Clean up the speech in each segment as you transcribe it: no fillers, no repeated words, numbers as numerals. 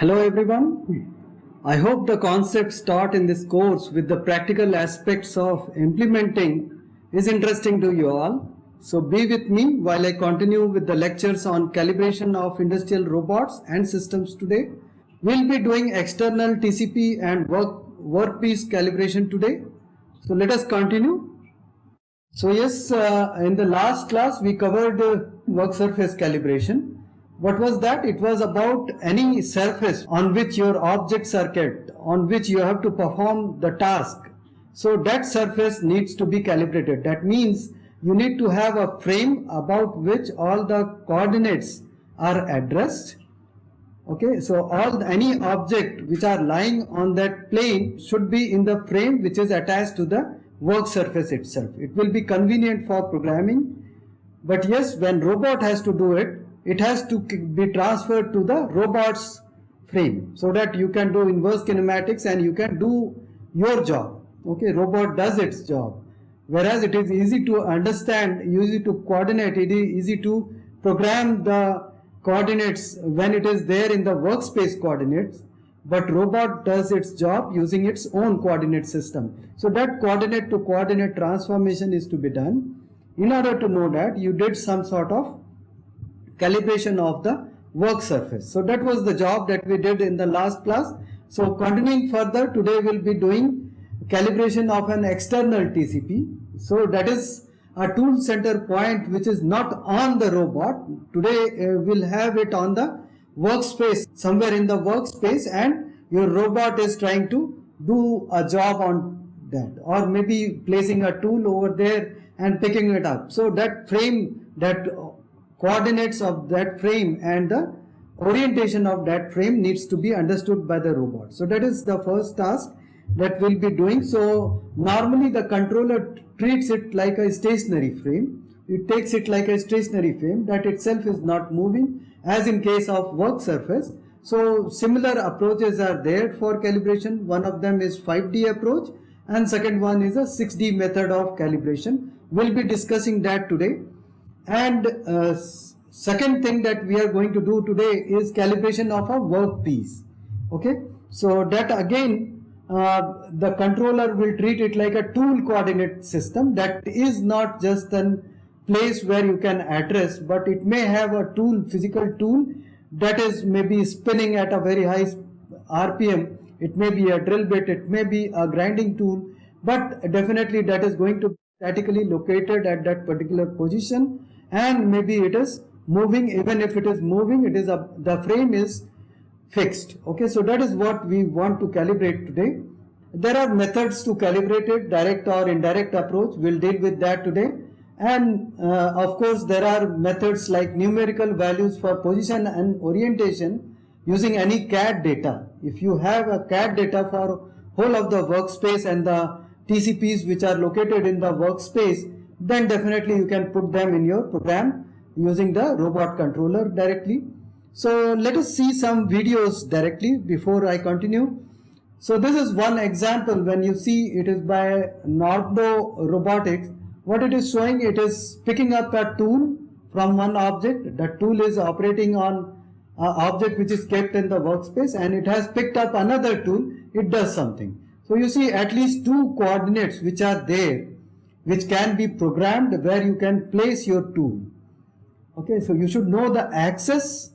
Hello everyone. I hope the concepts taught in this course with the practical aspects of implementing is interesting to you all. So be with me while I continue with the lectures on calibration of industrial robots and systems today. We'll be doing external TCP and workpiece calibration today. So let us continue. So yes, in the last class we covered work surface calibration. What was that? It was about any surface on which your objects are kept, on which you have to perform the task. So that surface needs to be calibrated. That means you need to have a frame about which all the coordinates are addressed. Okay, so any object which are lying on that plane should be in the frame which is attached to the work surface itself. It will be convenient for programming, but yes, when robot has to do it, it has to be transferred to the robot's frame so that you can do inverse kinematics and you can do your job. Okay, robot does its job. Whereas it is easy to understand, easy to coordinate, it is easy to program the coordinates when it is there in the workspace coordinates, but robot does its job using its own coordinate system. So that coordinate to coordinate transformation is to be done. In order to know that, you did some sort of calibration of the work surface. So that was the job that we did in the last class. So continuing further, today we'll be doing calibration of an external TCP. So that is a tool center point which is not on the robot. Today we'll have it on the workspace, somewhere in the workspace, and your robot is trying to do a job on that, or maybe placing a tool over there and picking it up. So that frame, that coordinates of that frame and the orientation of that frame needs to be understood by the robot. So that is the first task that we'll be doing. So normally the controller treats it like a stationary frame. It takes it like a stationary frame that itself is not moving, as in case of work surface. So similar approaches are there for calibration. One of them is 5D approach and second one is a 6D method of calibration. We'll be discussing that today. And second thing that we are going to do today is calibration of a workpiece. Okay, so that again the controller will treat it like a tool coordinate system. That is not just a place where you can address, but it may have a tool, physical tool that is maybe spinning at a very high RPM. It may be a drill bit, it may be a grinding tool, but definitely that is going to be statically located at that particular position, and maybe it is moving. Even if it is moving, it is the frame is fixed. Okay, so that is what we want to calibrate today. There are methods to calibrate it, direct or indirect approach. We'll deal with that today. And of course there are methods like numerical values for position and orientation using any CAD data. If you have a CAD data for whole of the workspace and the TCPs which are located in the workspace, then definitely you can put them in your program using the robot controller directly. So let us see some videos directly before I continue. So this is one example. When you see, it is by Nordo Robotics. What it is showing, it is picking up a tool from one object. The tool is operating on an object which is kept in the workspace, and it has picked up another tool. It does something. So you see at least two coordinates which are there, which can be programmed where you can place your tool. Okay, so you should know the axis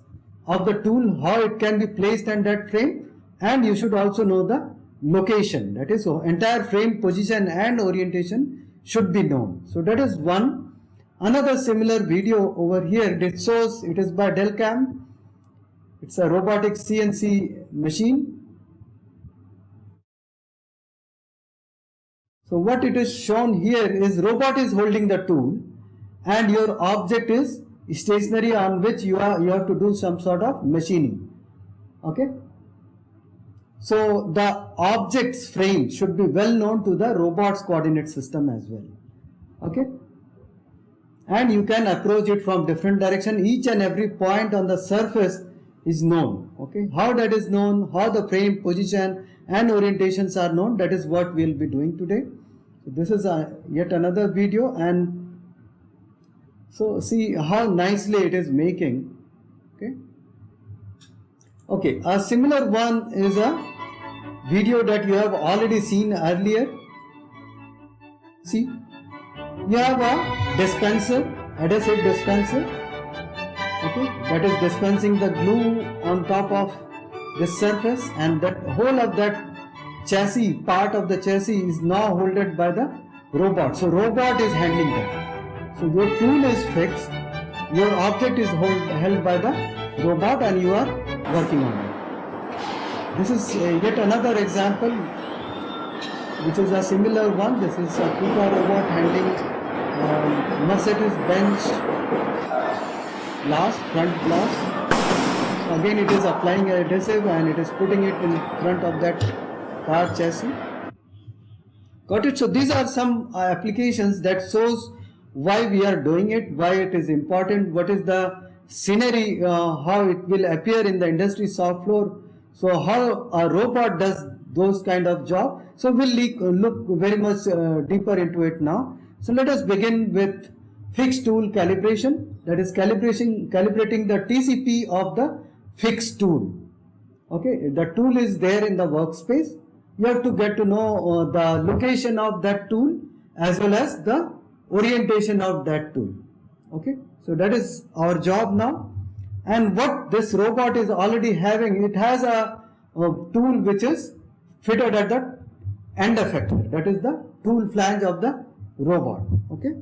of the tool, how it can be placed in that frame, and you should also know the location. That is, so entire frame position and orientation should be known. So that is one. Another similar video over here, it shows, it is by Dayal. It's a robotic CNC machine. So what it is shown here is robot is holding the tool and your object is stationary on which you have to do some sort of machining. Okay. So the object's frame should be well known to the robot's coordinate system as well. Okay. And you can approach it from different direction. Each and every point on the surface is known. Okay. How that is known, how the frame position and orientations are known, that is what we will be doing today. So this is yet another video, and so see how nicely it is making. Okay. Okay, a similar one is a video that you have already seen earlier. See, you have a dispenser, adhesive dispenser, okay, that is dispensing the glue on top of this surface, and that whole of that chassis, part of the chassis is now holded by the robot. So robot is handling that. So your tool is fixed, your object is held by the robot, and you are working on it. This is yet another example which is a similar one. This is a KUKA robot handling Mercedes-Benz front glass. Again it is applying adhesive and it is putting it in front of that car chassis. Got it? So these are some applications that shows why we are doing it, why it is important, what is the scenery, how it will appear in the industry shop floor. So how a robot does those kind of job. So we'll look very much deeper into it now. So let us begin with fixed tool calibration, that is calibrating the TCP of the fixed tool. Okay, the tool is there in the workspace. You have to get to know the location of that tool as well as the orientation of that tool. Okay, so that is our job now. And what this robot is already having, it has a tool which is fitted at the end effector, that is the tool flange of the robot. Okay,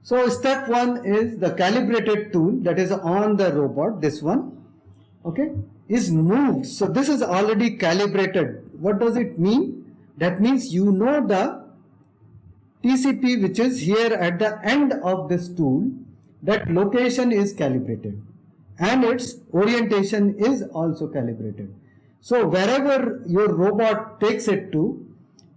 so step one is the calibrated tool that is on the robot. This one, okay, is moved. So this is already calibrated. What does it mean? That means you know the TCP which is here at the end of this tool, that location is calibrated and its orientation is also calibrated. So wherever your robot takes it to,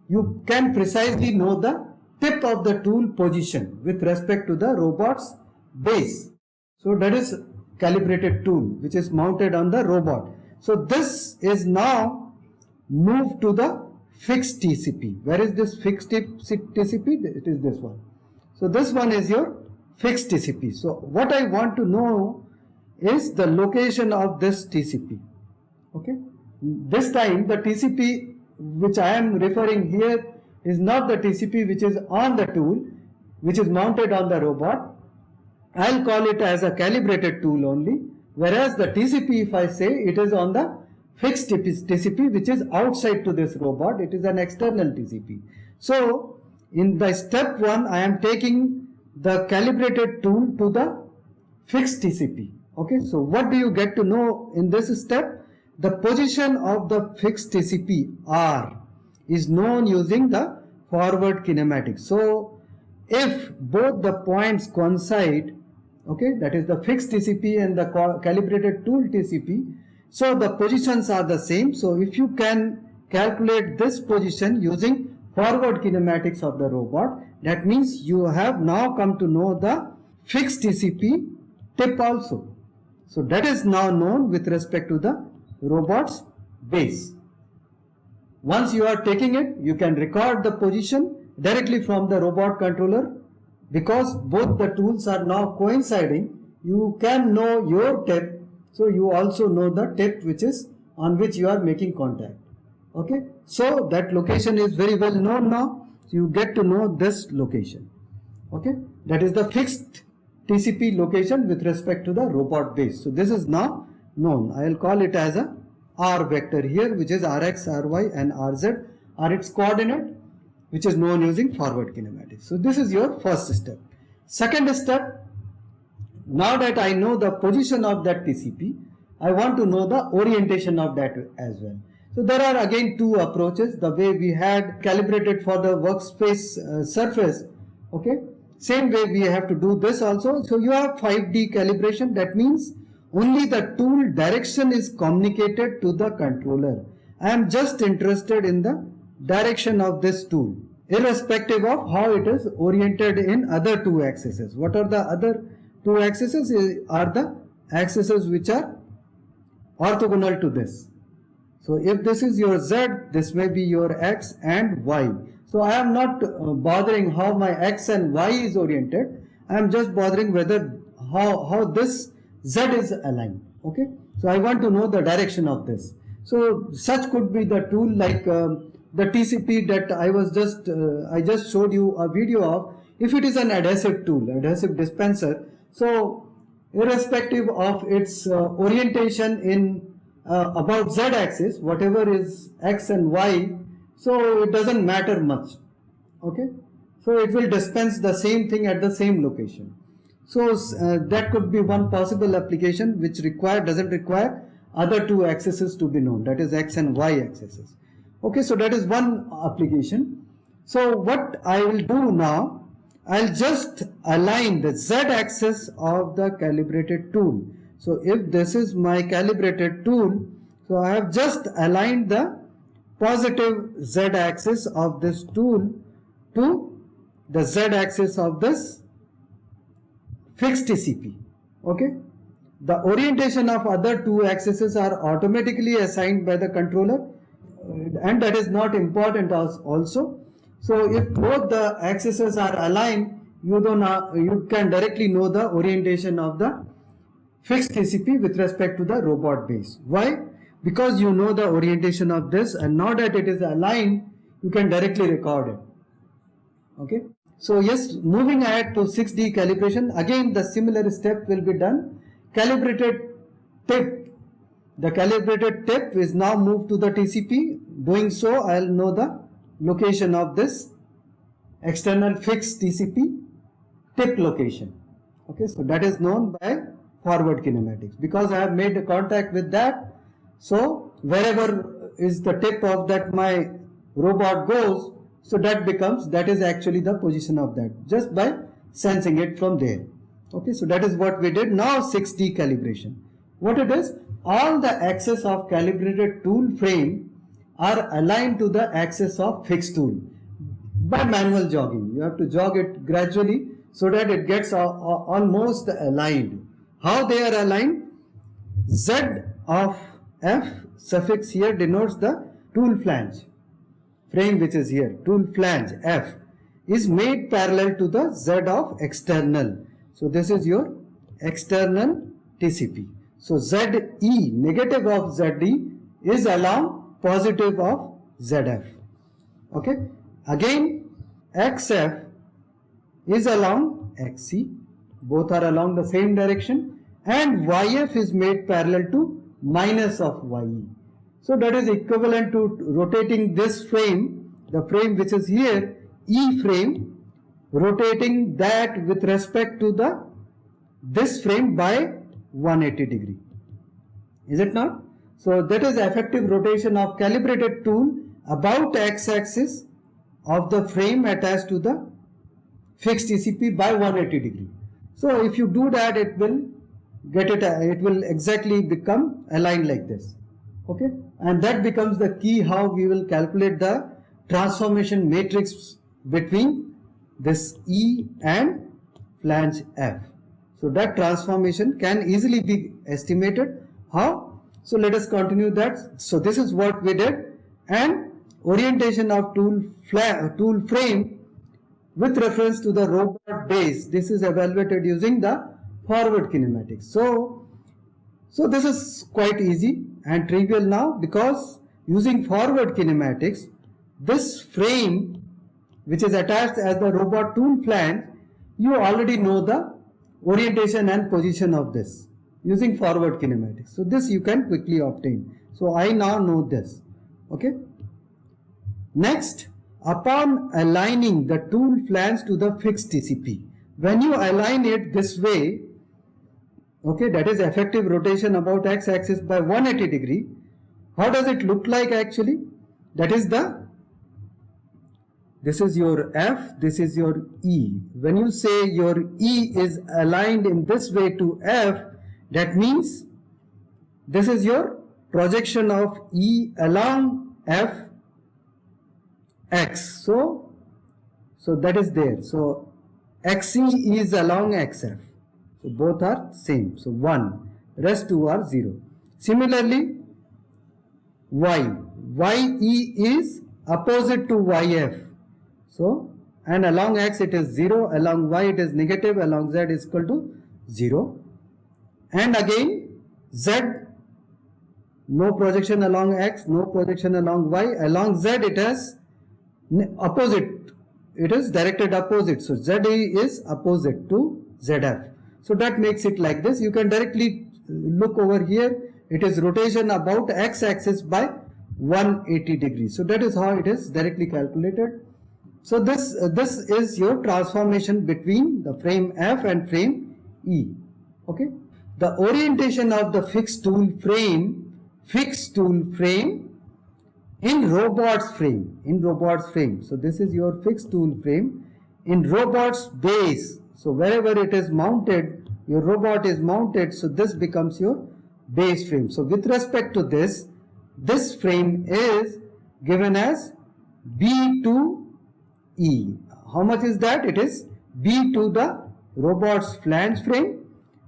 you can precisely know the tip of the tool position with respect to the robot's base. So that is calibrated tool which is mounted on the robot. So this is now moved to the fixed TCP. Where is this fixed TCP? It is this one. So this one is your fixed TCP. So what I want to know is the location of this TCP. Okay, this time the TCP which I am referring here is not the TCP which is on the tool, which is mounted on the robot. I'll call it as a calibrated tool only, whereas the TCP, if I say, it is on the fixed TCP which is outside to this robot. It is an external TCP. So in the step one, I am taking the calibrated tool to the fixed TCP. Okay, so what do you get to know in this step? The position of the fixed TCP R is known using the forward kinematics. So if both the points coincide, okay, that is the fixed TCP and the calibrated tool TCP, so the positions are the same. So if you can calculate this position using forward kinematics of the robot, that means you have now come to know the fixed TCP tip also. So that is now known with respect to the robot's base. Once you are taking it, you can record the position directly from the robot controller. Because both the tools are now coinciding, you can know your tip, so you also know the tip which is on which you are making contact. Okay, so that location is very well known now. So you get to know this location. Okay, that is the fixed TCP location with respect to the robot base. So this is now known. I will call it as a R vector here, which is Rx, Ry and Rz are its coordinate, which is known using forward kinematics. So this is your first step. Second step, now that I know the position of that TCP, I want to know the orientation of that as well. So there are again two approaches. The way we had calibrated for the workspace surface, okay, same way we have to do this also. So you have 5D calibration. That means only the tool direction is communicated to the controller. I am just interested in the direction of this tool, irrespective of how it is oriented in other two axes. What are the other two axes? Are the axes which are orthogonal to this. So if this is your Z, this may be your X and Y. So I am not bothering how my X and Y is oriented. I am just bothering whether how this Z is aligned. Okay. So I want to know the direction of this. So such could be the tool like the TCP that I just showed you a video of. If it is an adhesive tool, adhesive dispenser, so irrespective of its orientation in about Z axis, whatever is X and Y, so it doesn't matter much. Okay, so it will dispense the same thing at the same location. So that could be one possible application which doesn't require other two axes to be known, that is X and Y axes. Okay, so that is one application. So what I will do now, I'll just align the Z axis of the calibrated tool. So if this is my calibrated tool, so I have just aligned the positive Z axis of this tool to the Z axis of this fixed TCP. Okay, the orientation of other two axes are automatically assigned by the controller, and that is not important also. So if both the axes are aligned, you can directly know the orientation of the fixed TCP with respect to the robot base. Why? Because you know the orientation of this, and now that it is aligned, you can directly record it. Okay. So yes, moving ahead to 6D calibration, again the similar step will be done. Calibrated tip. The calibrated tip is now moved to the TCP. Doing so, I will know the location of this external fixed TCP tip location. Okay, so that is known by forward kinematics. Because I have made a contact with that, so wherever is the tip of that my robot goes, so that is actually the position of that, just by sensing it from there. Okay, so that is what we did. Now 6D calibration. What it is? All the axes of calibrated tool frame are aligned to the axis of fixed tool by manual jogging. You have to jog it gradually so that it gets almost aligned. How they are aligned? Z of F suffix here denotes the tool flange. Frame which is here, tool flange F is made parallel to the Z of external. So this is your external TCP. So ZE, negative of ZE, is along positive of ZF. Okay. Again, XF is along XC. Both are along the same direction. And YF is made parallel to minus of YE. So that is equivalent to rotating this frame, the frame which is here, E frame, rotating that with respect to this frame by 180 degree. Is it not? So that is effective rotation of calibrated tool about x-axis of the frame attached to the fixed TCP by 180 degree. So if you do that, it will exactly become aligned like this. Okay, and that becomes the key how we will calculate the transformation matrix between this E and flange F. So that transformation can easily be estimated. How? So let us continue that. So this is what we did, and orientation of tool frame with reference to the robot base. This is evaluated using the forward kinematics. So this is quite easy and trivial now, because using forward kinematics, this frame which is attached as the robot tool flange, you already know the orientation and position of this using forward kinematics. So this you can quickly obtain. So I now know this. Okay. Next, upon aligning the tool flange to the fixed TCP, when you align it this way, okay, that is effective rotation about x-axis by 180 degree. How does it look like actually? That is this is your F, this is your E. When you say your E is aligned in this way to F, that means this is your projection of E along F X. So that is there. So XE is along XF. So both are same. So 1, rest 2 are 0. Similarly, YE is opposite to YF. So, and along X it is 0, along Y it is negative, along Z is equal to 0. And again, Z no projection along X, no projection along Y. Along Z it has opposite, it is directed opposite. So ZE is opposite to ZF. So that makes it like this. You can directly look over here. It is rotation about X axis by 180 degrees. So that is how it is directly calculated. So this is your transformation between the frame F and frame E. Okay. The orientation of the fixed tool frame in robot's frame. So this is your fixed tool frame in robot's base. So wherever it is mounted, your robot is mounted. So this becomes your base frame. So with respect to this frame is given as B to E. How much is that? It is B to the robot's flange frame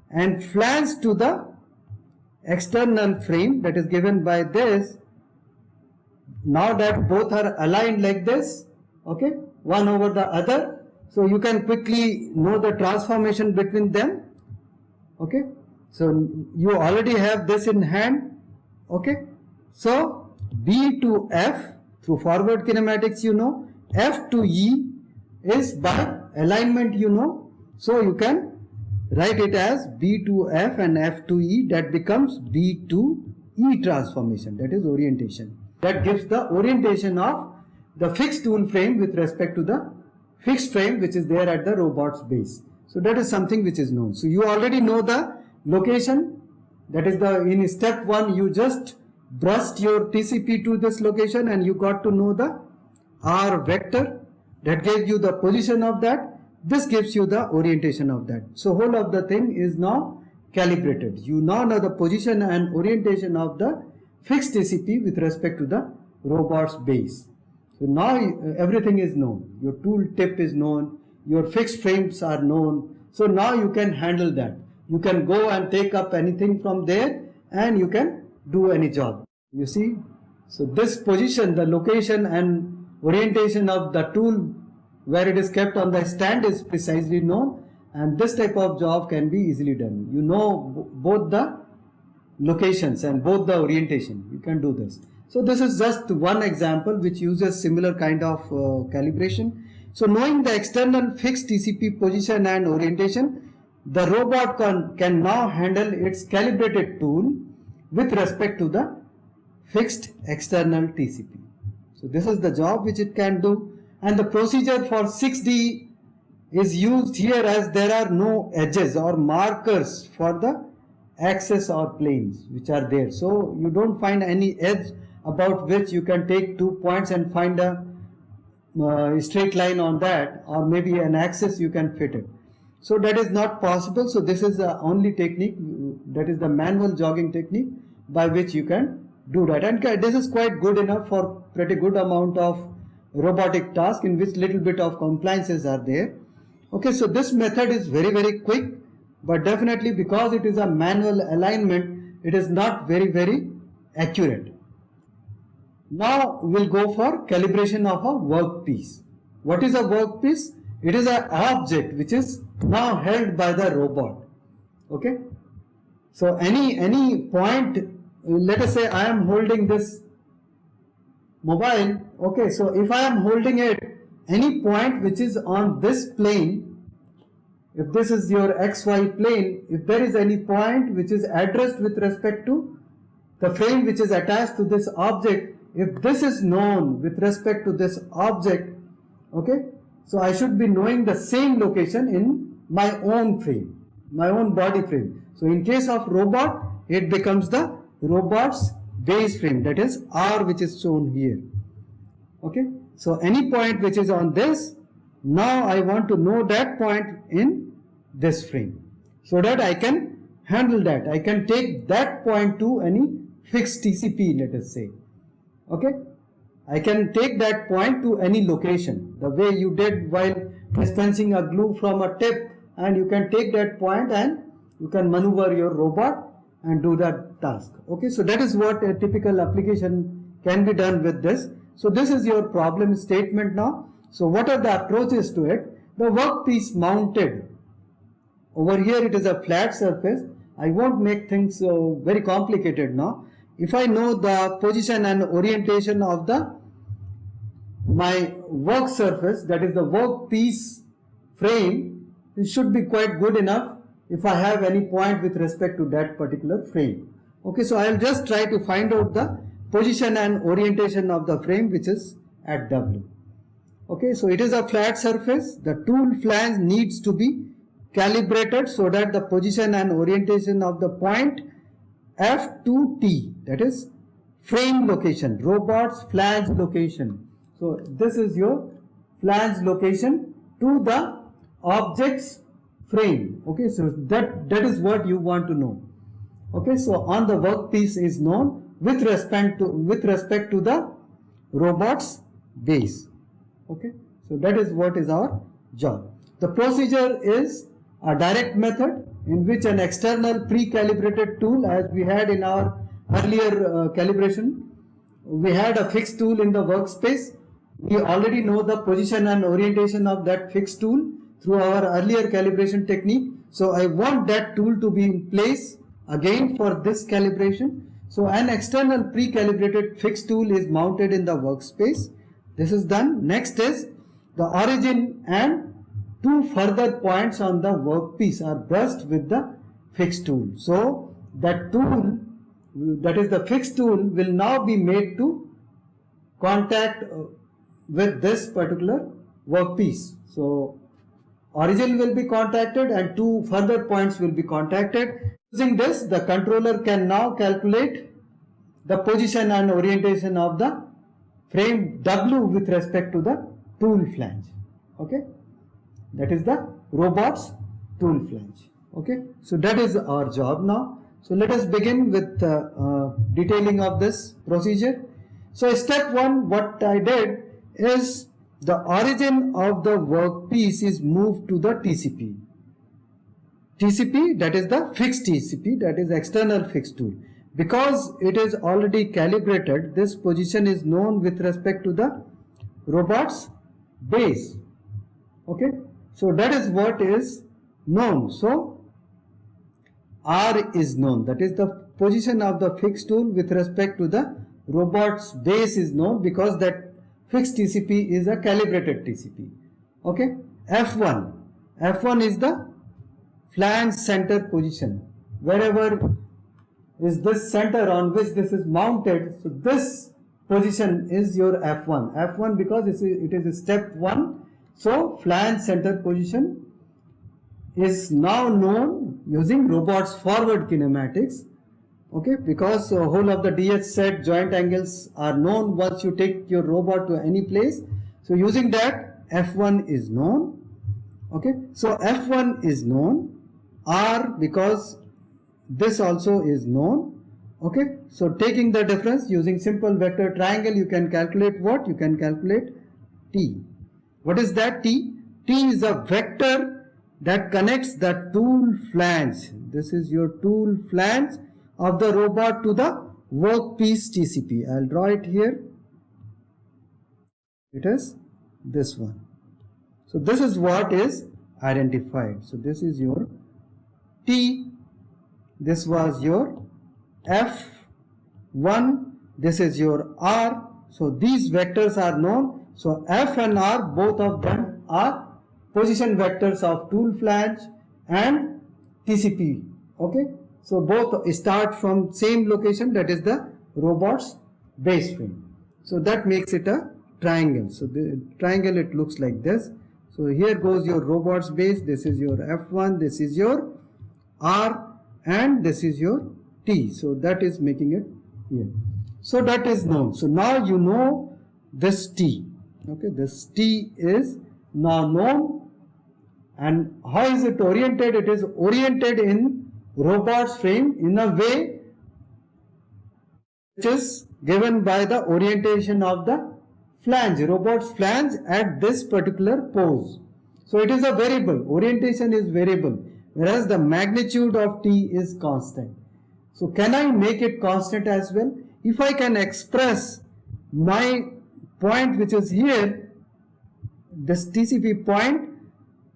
and flange to the external frame, that is given by this. Now that both are aligned like this, okay, one over the other, so you can quickly know the transformation between them. Okay, so you already have this in hand. Okay, so B to F through forward kinematics, you know, F to E is by alignment, you know, so you can write it as B to F and F to E. That becomes B to E transformation, that is orientation. That gives the orientation of the fixed tool frame with respect to the fixed frame which is there at the robot's base. So that is something which is known. So you already know the location, that is the, in step 1 you just brushed your TCP to this location and you got to know the R vector, that gave you the position of that. This gives you the orientation of that. So whole of the thing is now calibrated. You now know the position and orientation of the fixed TCP with respect to the robot's base. So now everything is known. Your tool tip is known. Your fixed frames are known. So now you can handle that. You can go and take up anything from there and you can do any job. You see? So this position, the location and orientation of the tool where it is kept on the stand is precisely known, and this type of job can be easily done. You know both the locations and both the orientation. You can do this. So this is just one example which uses similar kind of calibration. So knowing the external fixed TCP position and orientation, the robot can now handle its calibrated tool with respect to the fixed external TCP. So this is the job which it can do. And the procedure for 6D is used here as there are no edges or markers for the axis or planes which are there. So you don't find any edge about which you can take 2 points and find a straight line on that, or maybe an axis you can fit it. So that is not possible. So this is the only technique, that is the manual jogging technique by which you can do that. And this is quite good enough for pretty good amount of robotic task in which little bit of compliances are there. Okay, so this method is very quick, but definitely because it is a manual alignment, it is not very accurate. Now we'll go for calibration of a workpiece. What is a workpiece? It is an object which is now held by the robot. Okay, so any point, let us say I am holding this mobile. Okay, so if I am holding it, any point which is on this plane, if this is your XY plane, if there is any point which is addressed with respect to the frame which is attached to this object, if this is known with respect to this object, okay, so I should be knowing the same location in my own frame, my own body frame. So in case of robot, it becomes the robot's base frame, that is R, which is shown here. Okay, so any point which is on this, now I want to know that point in this frame, so that I can handle that. I can take that point to any fixed TCP, let us say. Okay, I can take that point to any location, the way you did while dispensing a glue from a tip, and you can take that point and you can maneuver your robot and do that task. Okay, so that is what a typical application can be done with this. So this is your problem statement now. So what are the approaches to it? The workpiece mounted. Over here it is a flat surface. I won't make things very complicated now. if I know the position and orientation of my work surface, that is the workpiece frame, it should be quite good enough if I have any point with respect to that particular frame. Okay, so I will just try to find out the position and orientation of the frame which is at W. Okay, so it is a flat surface. The tool flange needs to be calibrated so that the position and orientation of the point F to T, that is frame location, robot's flange location. So this is your flange location to the object's frame. Okay, so that is what you want to know. Okay, so on the workpiece is known with respect to the robot's base. Okay, so that is what is our job. The procedure is a direct method in which an external pre-calibrated tool, as we had in our earlier calibration, we had a fixed tool in the workspace. We already know the position and orientation of that fixed tool through our earlier calibration technique. So I want that tool to be in place again for this calibration. So an external pre-calibrated fixed tool is mounted in the workspace. This is done. Next is the origin and two further points on the workpiece are brushed with the fixed tool. So that tool, that is the fixed tool, will now be made to contact with this particular workpiece. So origin will be contacted and two further points will be contacted. Using this, the controller can now calculate the position and orientation of the frame W with respect to the tool flange. Okay, that is the robot's tool flange. Okay, so that is our job now. So let us begin with detailing of this procedure. So step 1, what I did is the origin of the workpiece is moved to the TCP. TCP, that is the fixed TCP, that is external fixed tool. Because it is already calibrated, this position is known with respect to the robot's base. Okay, so that is what is known. So R is known, that is the position of the fixed tool with respect to the robot's base is known because that fixed TCP is a calibrated TCP. Okay, F1 is the flange center position. Wherever is this center on which this is mounted, so this position is your F1 because it is step 1. So flange center position is now known using robot's forward kinematics. Okay, because whole of the DH set joint angles are known once you take your robot to any place. So using that, F1 is known. Okay, so F1 is known. R, because this also is known. Okay, so taking the difference using simple vector triangle, you can calculate what? You can calculate T. What is that T? T is a vector that connects the tool flange. This is your tool flange of the robot to the workpiece TCP. I'll draw it here. It is this one. So this is what is identified. So this is your T. This was your F1. This is your R. So these vectors are known. So F and R, both of them are position vectors of tool flange and TCP. Okay, so both start from same location, that is the robot's base frame. So that makes it a triangle. So the triangle, it looks like this. So here goes your robot's base. This is your F1, this is your R, and this is your T. So that is making it here. So that is known. So now you know this T. Okay, this T is now known. And how is it oriented? It is oriented in robot's frame in a way which is given by the orientation of the flange, robot's flange at this particular pose. So it is a variable. Orientation is variable, whereas the magnitude of T is constant. So can I make it constant as well? If I can express my point which is here, this TCP point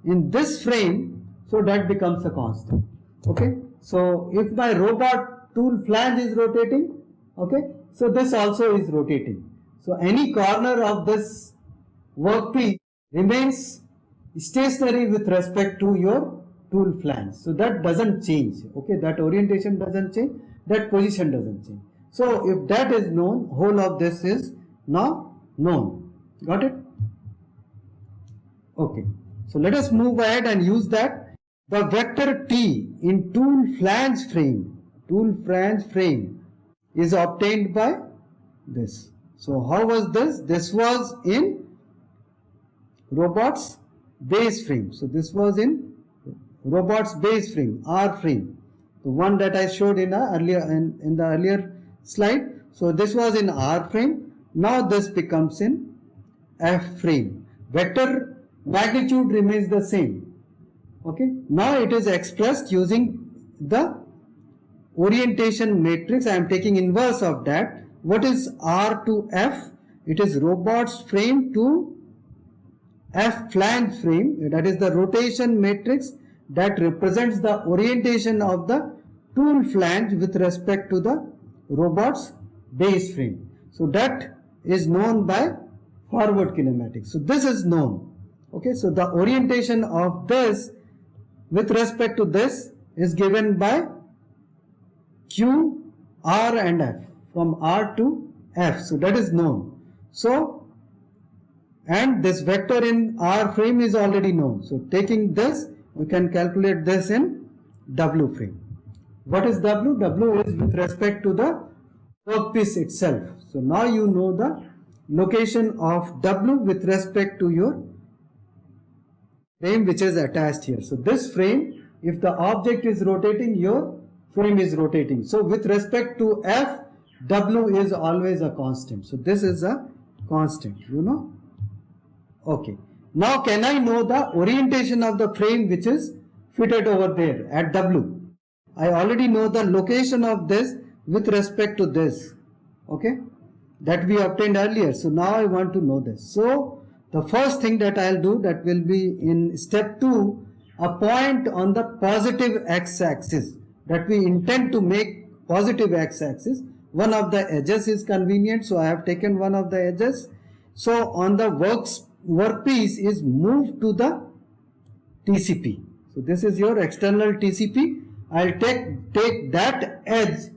in this frame, so that becomes a constant. Okay, so if my robot tool flange is rotating, Okay, so this also is rotating. So any corner of this workpiece remains stationary with respect to your tool flange. So that doesn't change. Okay, that orientation doesn't change, that position doesn't change. So if that is known, whole of this is now known. Got it? Okay, so let us move ahead and use that. The vector T in tool flange frame is obtained by this. So how was this? This was in robot's base frame. So this was in robot's base frame, R frame, the one that I showed in the earlier slide. So this was in R frame. Now this becomes in F frame. Vector magnitude remains the same. Okay. Now it is expressed using the orientation matrix. I am taking inverse of that. What is R to F? It is robot's frame to F flange frame. That is the rotation matrix that represents the orientation of the tool flange with respect to the robot's base frame. So that is known by forward kinematics. So this is known. Okay, so the orientation of this with respect to this is given by Q, R and F, from R to F. So that is known. So, and this vector in R frame is already known. So taking this, we can calculate this in W frame. What is W? W is with respect to the workpiece itself. So now you know the location of W with respect to your frame which is attached here. So this frame, if the object is rotating, your frame is rotating. So with respect to F, W is always a constant. So this is a constant, you know. Okay. Now can I know the orientation of the frame which is fitted over there at W? I already know the location of this with respect to this. Okay. That we obtained earlier. So now I want to know this. So the first thing that I'll do, that will be in step 2, a point on the positive x-axis that we intend to make positive x-axis. One of the edges is convenient, so I have taken one of the edges. So on the workpiece is moved to the TCP. So this is your external TCP. I'll take that edge.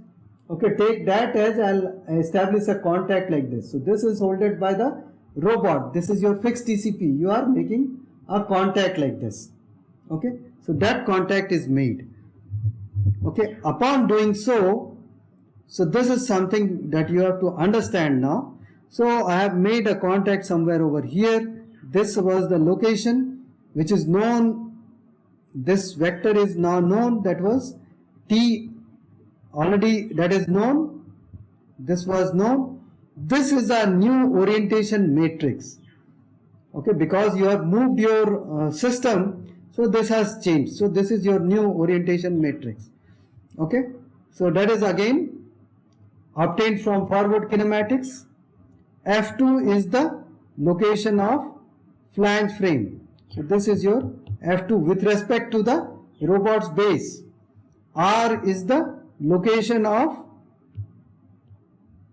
Okay, take that edge. I'll establish a contact like this. So this is holded by the robot. This is your fixed TCP. You are making a contact like this. Okay, so that contact is made. Okay, upon doing so, this is something that you have to understand now. So I have made a contact somewhere over here. This was the location which is known. This vector is now known. That was T already, that is known. This was known. This is a new orientation matrix. Okay, because you have moved your system, so this has changed. So this is your new orientation matrix. Okay, so that is again obtained from forward kinematics. F2 is the location of flange frame. So this is your F2 with respect to the robot's base. R is the location of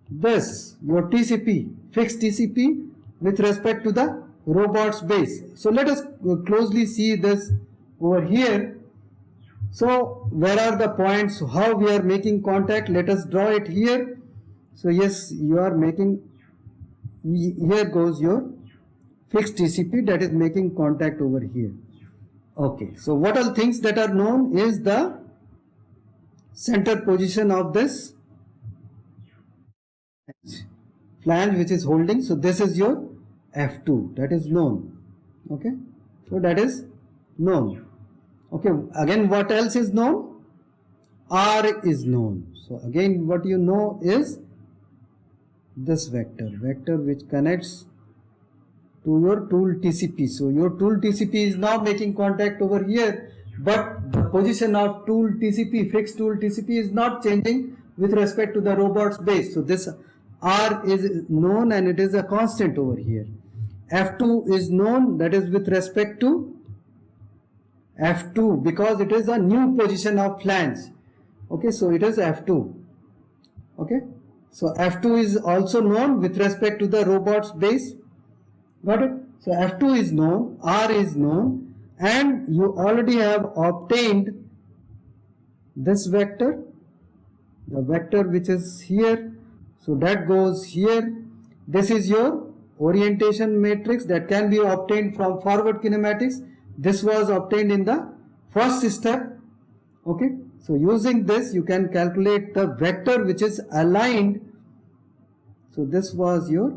this, your TCP, fixed TCP with respect to the robot's base. So let us closely see this over here. So where are the points, how we are making contact? Let us draw it here. So yes, you are making, here goes your fixed TCP that is making contact over here. Okay, so what are things that are known is the center position of this flange which is holding. So this is your F2, that is known. Okay, so that is known. Okay, again what else is known? R is known. So again what you know is this vector which connects to your tool TCP. So your tool TCP is now making contact over here, but the position of tool TCP, fixed tool TCP, is not changing with respect to the robot's base. So this R is known and it is a constant over here. F2 is known, that is with respect to F2 because it is a new position of flange. Okay, so it is F2. Okay, So F2 is also known with respect to the robot's base. Got it? So F2 is known, R is known, and you already have obtained this vector, the vector which is here. So that goes here. This is your orientation matrix that can be obtained from forward kinematics. This was obtained in the first step. Okay. So using this you can calculate the vector which is aligned. So this was your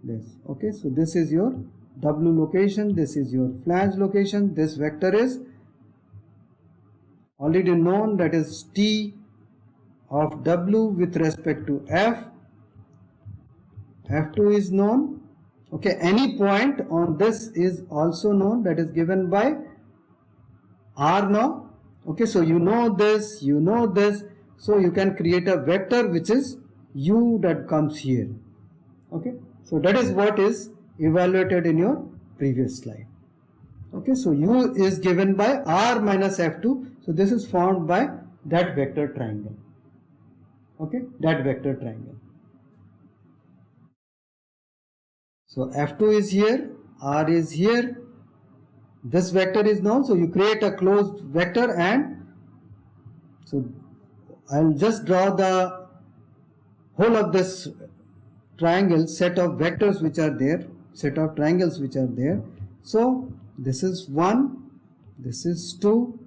this. Okay. So this is your W location. This is your flange location. This vector is already known, that is T of W with respect to F. F2 is known. Okay, any point on this is also known, that is given by R now. Okay, so you know this, so you can create a vector which is U that comes here. Okay, so that is what is evaluated in your previous slide. Okay, so U is given by R minus F2, so this is formed by that vector triangle. Okay, that vector triangle. So F2 is here, R is here, this vector is known, so you create a closed vector, and so I'll just draw the whole of this triangle, set of vectors which are there, set of triangles which are there. So this is 1, this is 2,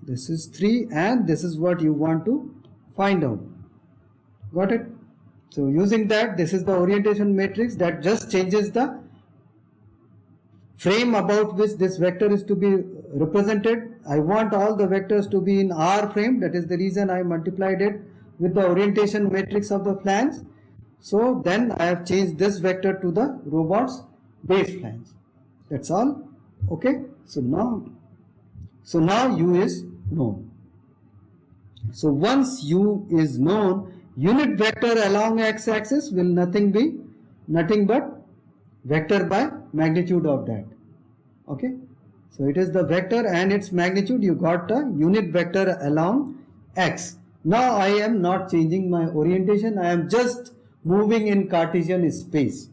this is 3, and this is what you want to find out. Got it? So using that, this is the orientation matrix that just changes the frame about which this vector is to be represented. I want all the vectors to be in R frame. That is the reason I multiplied it with the orientation matrix of the flange. So then I have changed this vector to the robot's base flange. That's all. Okay. So now U is known. So once U is known, unit vector along x-axis will nothing but vector by magnitude of that. Okay, so it is the vector and its magnitude. You got a unit vector along x. Now I am not changing my orientation, I am just moving in Cartesian space.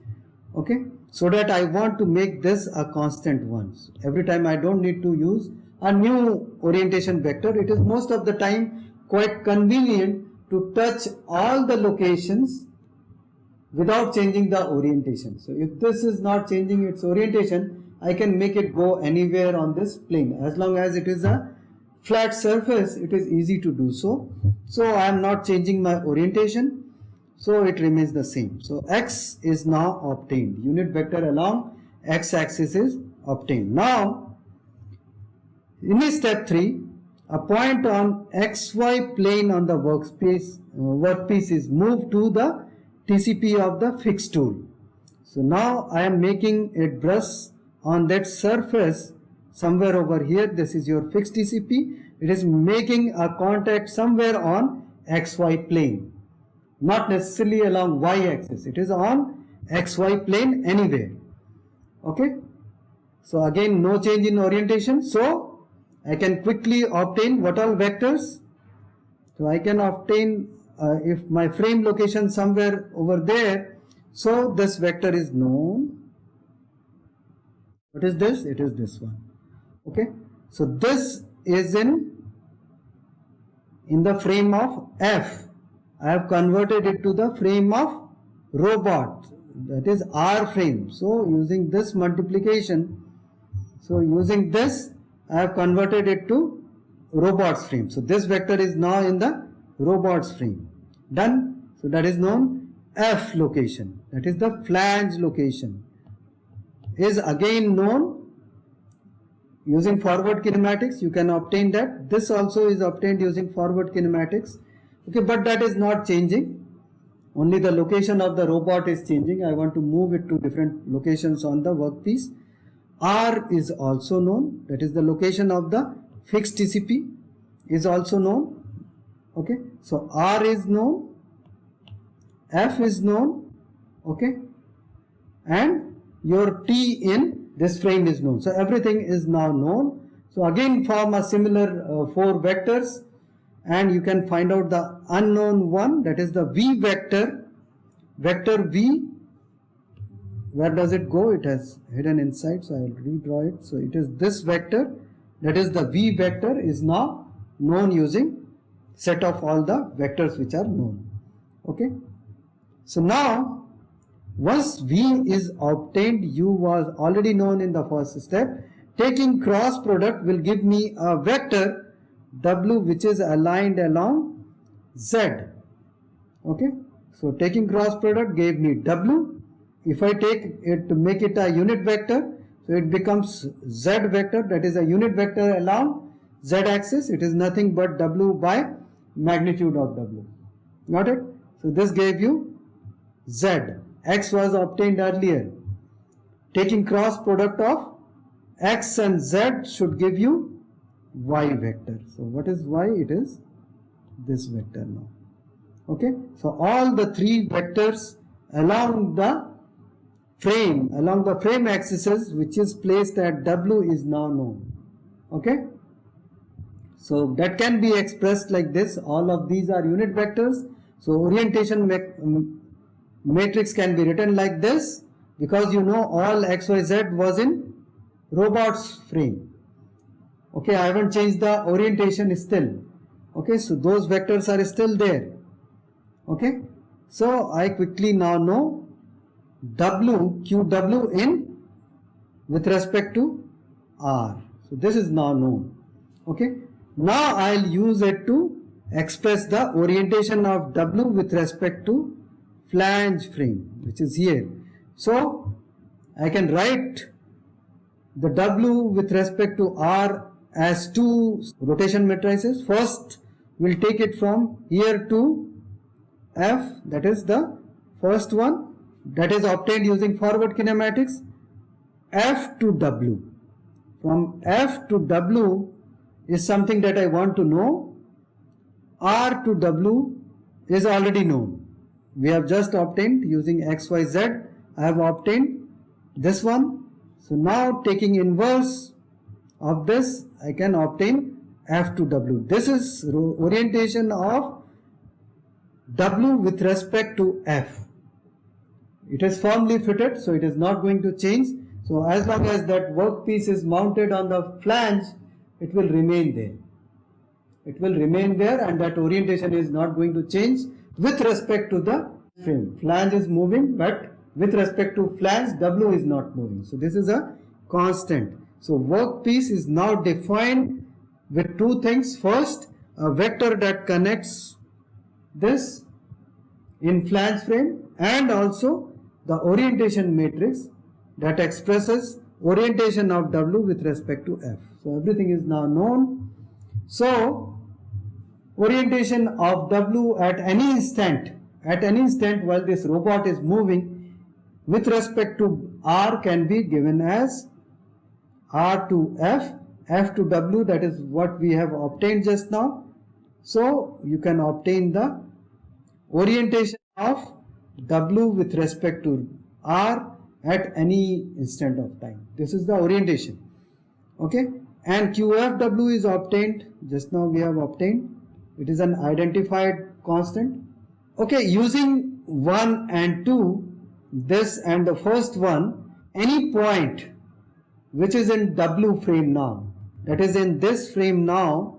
Okay, so that I want to make this a constant one. Every time I don't need to use a new orientation vector. It is most of the time quite convenient to touch all the locations without changing the orientation. So if this is not changing its orientation, I can make it go anywhere on this plane. As long as it is a flat surface, it is easy to do so. So I am not changing my orientation, so it remains the same. So x is now obtained. Unit vector along x-axis is obtained. Now in step 3, a point on xy plane on the workpiece is moved to the TCP of the fix tool. So now I am making a brush on that surface somewhere over here. This is your fixed TCP. It is making a contact somewhere on xy plane, not necessarily along y-axis. It is on xy plane anywhere. Okay. So again, no change in orientation. So I can quickly obtain what all vectors. So I can obtain if my frame location somewhere over there. So this vector is known. What is this? It is this one. Okay. So this is in the frame of F. I have converted it to the frame of robot. That is R frame. So using this multiplication, so using this, I have converted it to robot's frame. So this vector is now in the robot's frame. Done. So that is known F location. That is the flange location. Is again known using forward kinematics. You can obtain that. This also is obtained using forward kinematics. Okay, but that is not changing. Only the location of the robot is changing. I want to move it to different locations on the workpiece. R is also known, that is the location of the fixed TCP is also known. Okay, so R is known, F is known, okay, and your T in this frame is known. So everything is now known. So again form a similar 4 vectors and you can find out the unknown one, that is the v vector. Vector v, where does it go? It has hidden inside, so I will redraw it. So it is this vector, that is the v vector, is now known using set of all the vectors which are known. Okay. So now once v is obtained, u was already known in the first step. Taking cross product will give me a vector w which is aligned along z. Okay. So taking cross product gave me w. If I take it to make it a unit vector, so it becomes z vector, that is a unit vector along z axis. It is nothing but w by magnitude of w. Got it? So this gave you z. X was obtained earlier. Taking cross product of x and z should give you y vector. So what is y? It is this vector now. Okay. So all the three vectors along the frame axis which is placed at w is now known. Okay. So that can be expressed like this. All of these are unit vectors. So orientation matrix can be written like this, because you know all xyz was in robot's frame. Okay, I haven't changed the orientation still. Okay, so those vectors are still there. Okay, so I quickly now know qw in with respect to r. So this is now known. Okay, now I'll use it to express the orientation of w with respect to flange frame, which is here. So I can write the w with respect to r as two rotation matrices. First we'll take it from here to f, that is the first one, that is obtained using forward kinematics. F to w, from f to w is something that I want to know. R to w is already known. We have just obtained using xyz. I have obtained this one. So now taking inverse of this, I can obtain f to w. This is orientation of w with respect to f. It is firmly fitted, so it is not going to change. So as long as that workpiece is mounted on the flange, it will remain there. It will remain there, and that orientation is not going to change with respect to the frame. Flange is moving, but with respect to flange, w is not moving. So this is a constant. So workpiece is now defined with two things. First, a vector that connects this in flange frame, and also the orientation matrix that expresses orientation of w with respect to f. So everything is now known. So orientation of w at any instant while this robot is moving with respect to r can be given as r to f, f to w, that is what we have obtained just now. So you can obtain the orientation of w with respect to r at any instant of time. This is the orientation. Okay, and qfw is obtained just now. We have obtained, it is an identified constant. Okay, using 1 and 2, this and the first one, any point which is in w frame now, that is in this frame now,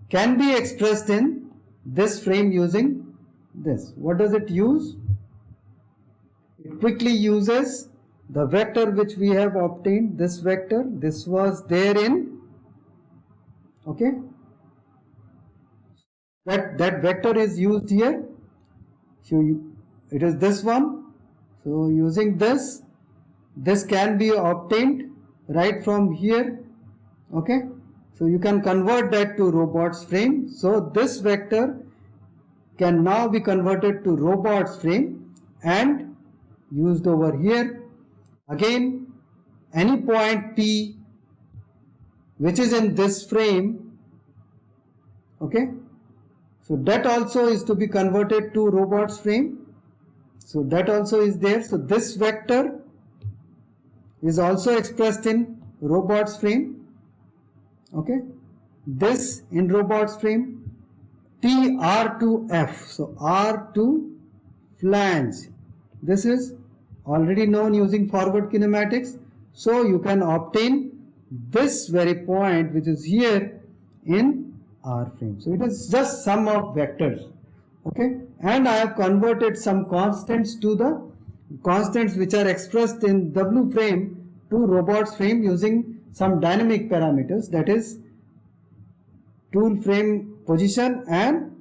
can be expressed in this frame using this. What does it use? It quickly uses the vector which we have obtained, this vector. This was there in, okay, that vector is used here. So it is this one. So using this can be obtained right from here. Okay, so you can convert that to robot's frame. So this vector can now be converted to robot's frame and used over here. Again, any point P which is in this frame, okay, so that also is to be converted to robot's frame. So that also is there. So this vector is also expressed in robot's frame. Okay, this in robot's frame, T R to F. So R to flange. This is already known using forward kinematics. So you can obtain this very point which is here in R frame. So it is just sum of vectors. Okay, and I have converted some constants to the constants which are expressed in W frame to robots frame using some dynamic parameters, that is tool frame position and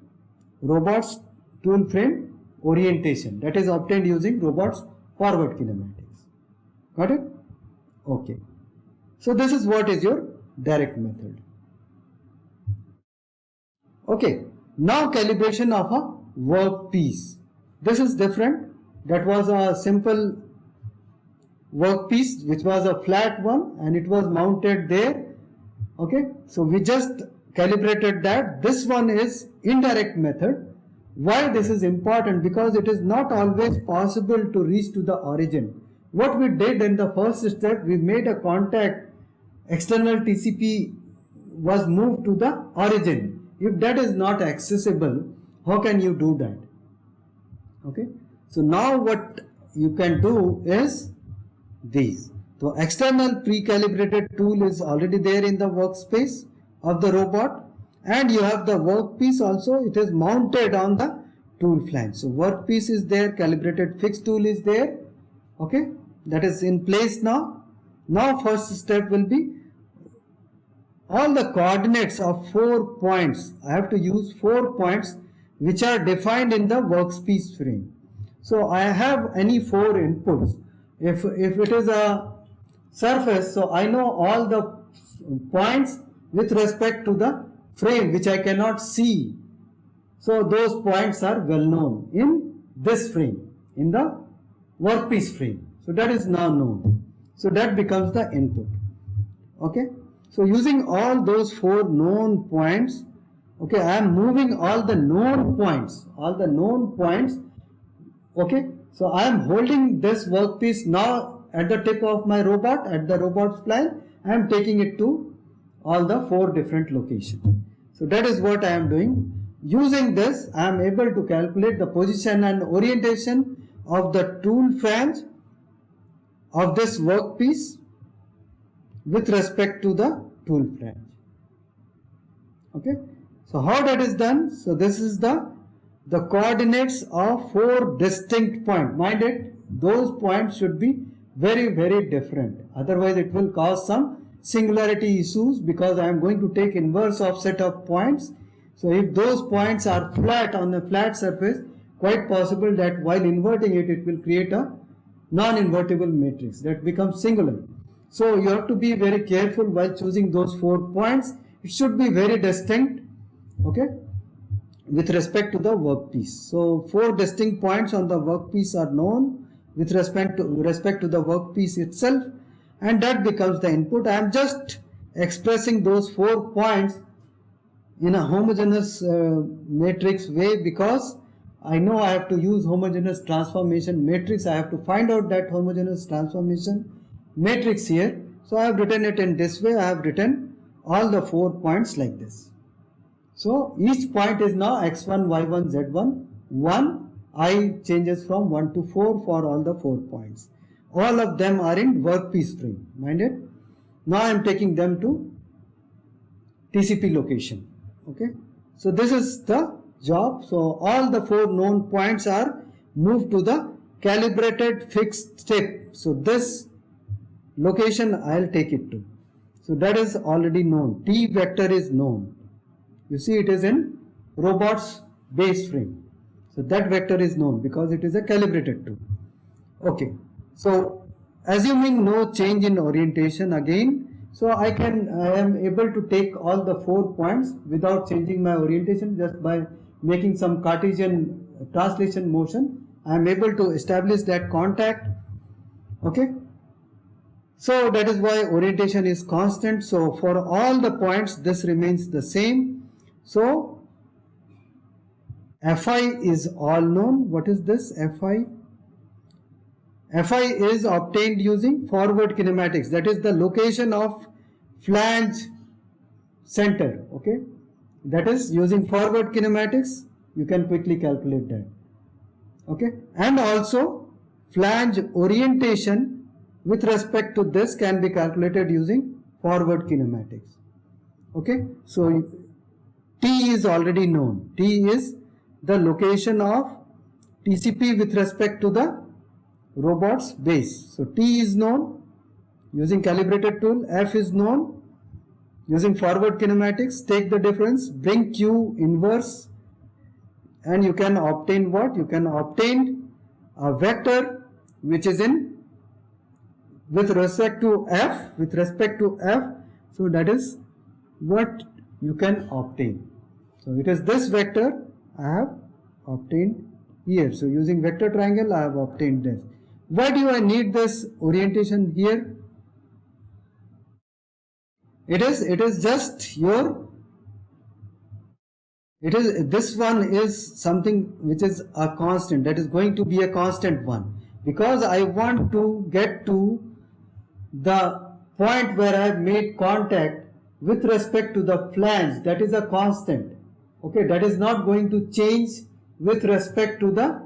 robots tool frame orientation, that is obtained using robots forward kinematics. Got it? Okay. So this is what is your direct method. Okay. Now calibration of a workpiece. This is different. That was a simple workpiece which was a flat one and it was mounted there. Okay. So we just calibrated that. This one is indirect method. Why this is important? Because it is not always possible to reach to the origin. What we did in the first step, we made a contact, external TCP was moved to the origin. If that is not accessible, how can you do that? Okay. So now what you can do is these. So external pre-calibrated tool is already there in the workspace of the robot, and you have the workpiece also. It is mounted on the tool flange. So workpiece is there, calibrated fixed tool is there. Okay, that is in place now. Now first step will be all the coordinates of 4 points. I have to use 4 points which are defined in the workpiece frame. So I have any 4 inputs. If it is a surface, so I know all the points with respect to the frame which I cannot see. So those points are well known in this frame, in the workpiece frame. So that is now known. So that becomes the input. Okay. So using all those 4 known points, okay, I am moving all the known points, okay. So I am holding this workpiece now at the tip of my robot, at the robot's flange. I am taking it to all the 4 different locations. So that is what I am doing. Using this, I am able to calculate the position and orientation of the tool flange of this workpiece with respect to the tool flange. Okay. So how that is done? So this is the coordinates of 4 distinct points. Mind it, those points should be very, very different. Otherwise it will cause some singularity issues, because I am going to take inverse offset of points. So if those points are flat on a flat surface, quite possible that while inverting it, it will create a non-invertible matrix that becomes singular. So you have to be very careful while choosing those 4 points. It should be very distinct, okay, with respect to the workpiece. So 4 distinct points on the workpiece are known with respect to the workpiece itself, and that becomes the input. I am just expressing those 4 points in a homogeneous matrix way, because I know I have to use homogeneous transformation matrix. I have to find out that homogeneous transformation matrix here. So I have written it in this way. I have written all the 4 points like this. So each point is now x1, y1, z1, 1. I changes from 1 to 4 for all the 4 points. All of them are in workpiece frame. Mind it. Now I am taking them to TCP location. Okay. So this is the job. So all the 4 known points are moved to the calibrated fixed tip. So this location I will take it to. So that is already known. T vector is known. You see, it is in robots base frame. So that vector is known because it is a calibrated tool. Okay. So assuming no change in orientation again, so I am able to take all the 4 points without changing my orientation, just by making some Cartesian translation motion. I am able to establish that contact. Okay. So that is why orientation is constant. So for all the points this remains the same. So Fi is all known. What is this Fi? Fi is obtained using forward kinematics. That is the location of flange center. Okay. that is using forward kinematics, you can quickly calculate that. Okay, and also flange orientation with respect to this can be calculated using forward kinematics. Okay, so T is already known. T is the location of TCP with respect to the robot's base. So T is known using calibrated tool, F is known using forward kinematics. Take the difference, bring Q inverse, and you can obtain what? You can obtain a vector which is in with respect to F, so that is what you can obtain. So it is this vector I have obtained here. So using vector triangle I have obtained this. Why do I need this orientation here? It is just your, this one is something which is a constant, that is going to be a constant one, because I want to get to the point where I have made contact with respect to the flange. That is a constant. Okay, that is not going to change with respect to the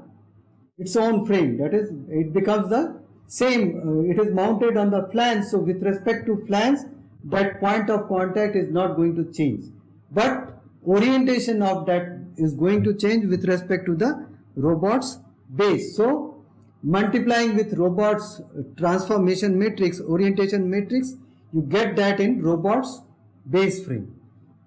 its own frame. That is, it becomes the same. It is mounted on the flange, so with respect to flange, that point of contact is not going to change, but orientation of that is going to change with respect to the robot's base. So multiplying with robot's transformation matrix, orientation matrix, you get that in robot's base frame.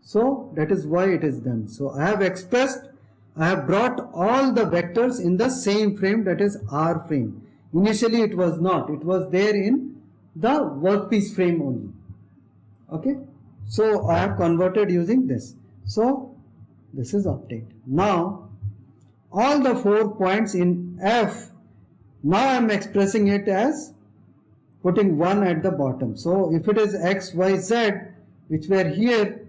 So that is why it is done. So I have brought all the vectors in the same frame, that is R frame. Initially it was not, it was there in the workpiece frame only. Okay, so I have converted using this. So this is obtained. Now all the 4 points in F, now I am expressing it as putting 1 at the bottom. So if it is X, Y, Z, which were here,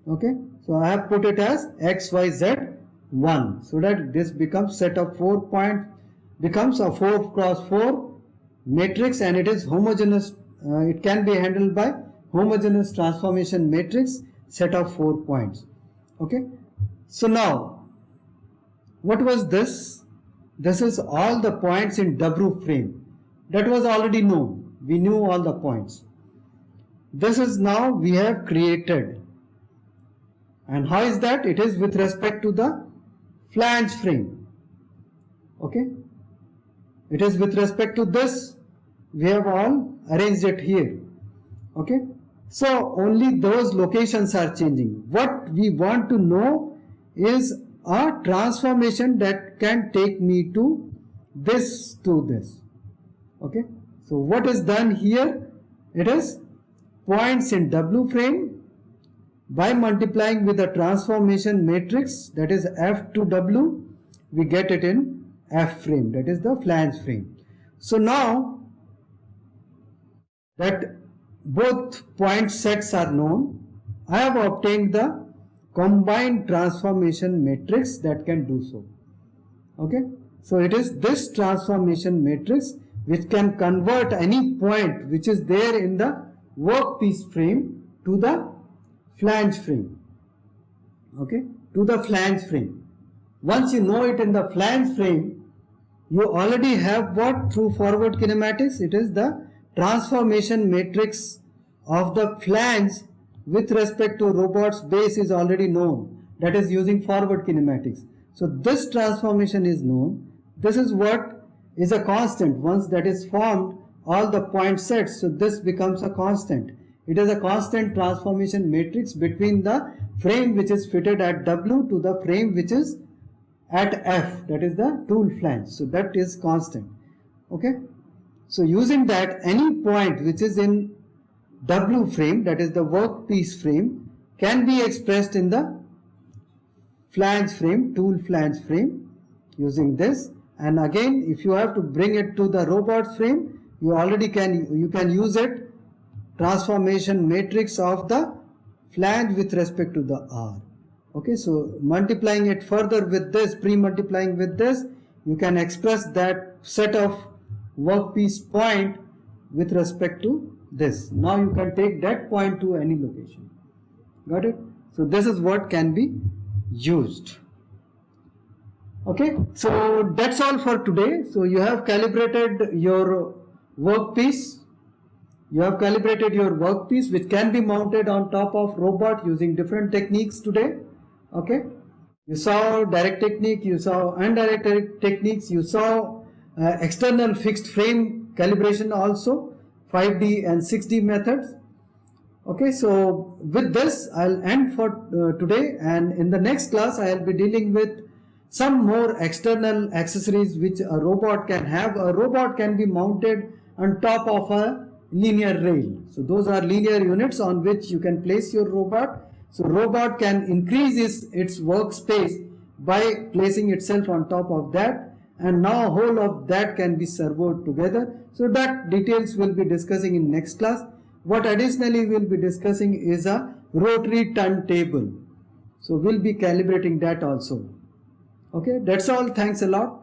okay, so I have put it as X, Y, Z 1, so that this becomes set of 4 points, becomes a 4 cross 4 matrix, and it is homogeneous. It can be handled by homogeneous transformation matrix, set of 4 points. Okay, so now what was this? This is all the points in W frame. That was already known. We knew all the points. This is now we have created. And how is that? It is with respect to the flange frame. Okay, it is with respect to this. We have all arranged it here. Okay, so only those locations are changing. What we want to know is a transformation that can take me to this, to this. Okay, so what is done here? It is points in W frame by multiplying with the transformation matrix, that is F to W, we get it in F frame, that is the flange frame. So now that both point sets are known, I have obtained the combined transformation matrix that can do so. Okay, so it is this transformation matrix which can convert any point which is there in the workpiece frame to the flange frame. Okay, to the flange frame. Once you know it in the flange frame, you already have what? Through forward kinematics, it is the transformation matrix of the flange with respect to robot's base is already known. That is using forward kinematics. So this transformation is known. This is what is a constant. Once that is formed, all the point sets, so this becomes a constant. It is a constant transformation matrix between the frame which is fitted at W to the frame which is at F, that is the tool flange. So that is constant. Okay, so using that, any point which is in W frame, that is the workpiece frame, can be expressed in the flange frame, tool flange frame, using this. And again, if you have to bring it to the robot frame, you can use it transformation matrix of the flange with respect to the R. Okay, so multiplying it further with this, pre-multiplying with this, you can express that set of workpiece point with respect to this. Now you can take that point to any location. Got it? So this is what can be used. Okay, so that's all for today. So you have calibrated your workpiece. You have calibrated your workpiece, which can be mounted on top of robot using different techniques today. Okay, you saw direct technique, you saw indirect techniques, you saw external fixed frame calibration also, 5D and 6D methods. Okay, so with this I'll end for today, and in the next class I'll be dealing with some more external accessories which a robot can have. A robot can be mounted on top of a linear rail. So those are linear units on which you can place your robot. So robot can increase its workspace by placing itself on top of that, and now whole of that can be servoed together. So that details we'll be discussing in next class. What additionally we'll be discussing is a rotary turntable. So we'll be calibrating that also. Okay, that's all. Thanks a lot.